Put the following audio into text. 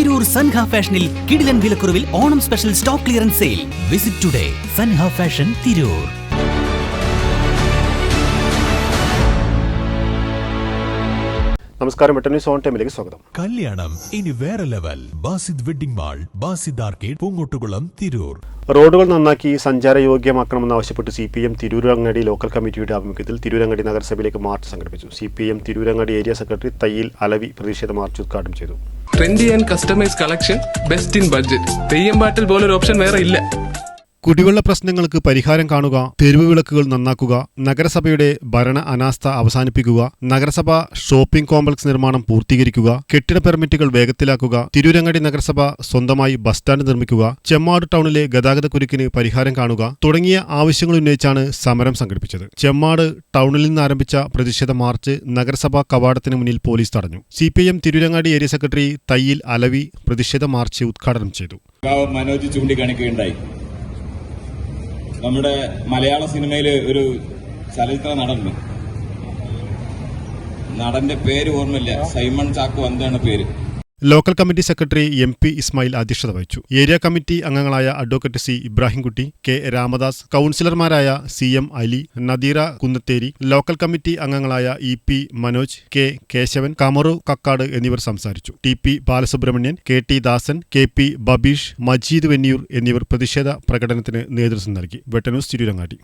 തിരൂർ സൻഹ ഫാഷനിൽ കിടിലൻ വിലക്കുറവിൽ Onam special stock clearance sale. Visit today Sanha fashion Tirur. നമസ്കാരം, വെട്ടന്യൂസ് ഓൺ ടൈമിലേക്ക് സ്വാഗതം. കല്യാണം ഇനി വേറെ level. Basid wedding mall, Basid arcade, Poongottukulam, Tirur. റോഡുകൾ നന്നാക്കി സഞ്ചാരയോഗ്യമാക്കണമെന്നാവശ്യപ്പെട്ട് CPM തിരൂരങ്ങാടി ലോക്കൽ കമ്മിറ്റിയുടെ ആഭിമുഖ്യത്തിൽ തിരൂരങ്ങാടി നഗരസഭയിലേക്ക് മാർച്ച് സംഘടിപ്പിച്ചു. CPM Tirurangadi area secretary Thayyil Alavi പ്രതിഷേധ മാർച്ച് ഉദ്ഘാടനം ചെയ്തു. Trendy and customise collection, best in budget. Theyyam പാട്ടിൽ പോലൊരു ഓപ്ഷൻ വേറെ ഇല്ല. കുടിവെള്ള പ്രശ്നങ്ങൾക്ക് പരിഹാരം കാണുക, തെരുവ് വിളക്കുകൾ നന്നാക്കുക, നഗരസഭയുടെ ഭരണ അനാസ്ഥ അവസാനിപ്പിക്കുക, നഗരസഭ ഷോപ്പിംഗ് കോംപ്ലക്സ് നിർമ്മാണം പൂർത്തീകരിക്കുക, കെട്ടിട പെർമിറ്റുകൾ വേഗത്തിലാക്കുക, തിരൂരങ്ങാടി നഗരസഭ സ്വന്തമായി ബസ് സ്റ്റാൻഡ് നിർമ്മിക്കുക, ചെമ്മാട് ടൗണിലെ ഗതാഗതക്കുരുക്കിന് പരിഹാരം കാണുക തുടങ്ങിയ ആവശ്യങ്ങൾ ഉന്നയിച്ചാണ് സമരം സംഘടിപ്പിച്ചത്. ചെമ്മാട് ടൗണിൽ നിന്ന് ആരംഭിച്ച പ്രതിഷേധ മാർച്ച് നഗരസഭാ കവാടത്തിന് മുന്നിൽ പോലീസ് തടഞ്ഞു. CPM Tirurangadi area secretary Thayyil Alavi പ്രതിഷേധ മാർച്ച് ഉദ്ഘാടനം ചെയ്തു. മനോജ് ചൂണ്ടിക്കാണിക്കുകയുണ്ടായി. നമ്മുടെ മലയാള സിനിമയില് ഒരു ചലച്ചിത്ര നടനുണ്ട്, നടന്റെ പേര് ഓർമ്മയില്ല, സൈമൺ ചാക്കോ എന്താണ് പേര്. Local committee secretary MP Ismail അധ്യക്ഷത വഹിച്ചു. ഏരിയ കമ്മിറ്റി അംഗങ്ങളായ advocate C Ibrahimkutty, K Ramadas, കൌൺസിലർമാരായ CM Ali, Nadeera Kunnatheri, local committee അംഗങ്ങളായ EP മനോജ്, K കേശവൻ, കമറു കക്കാട് എന്നിവർ സംസാരിച്ചു. TP ബാലസുബ്രഹ്മണ്യൻ, KT ദാസൻ, KP ബബീഷ്, മജീദ് വെന്നിയൂർ എന്നിവർ പ്രതിഷേധ പ്രകടനത്തിന് നേതൃത്വം നൽകി. വെട്ടന്യൂസ് തിരൂരങ്ങാടി.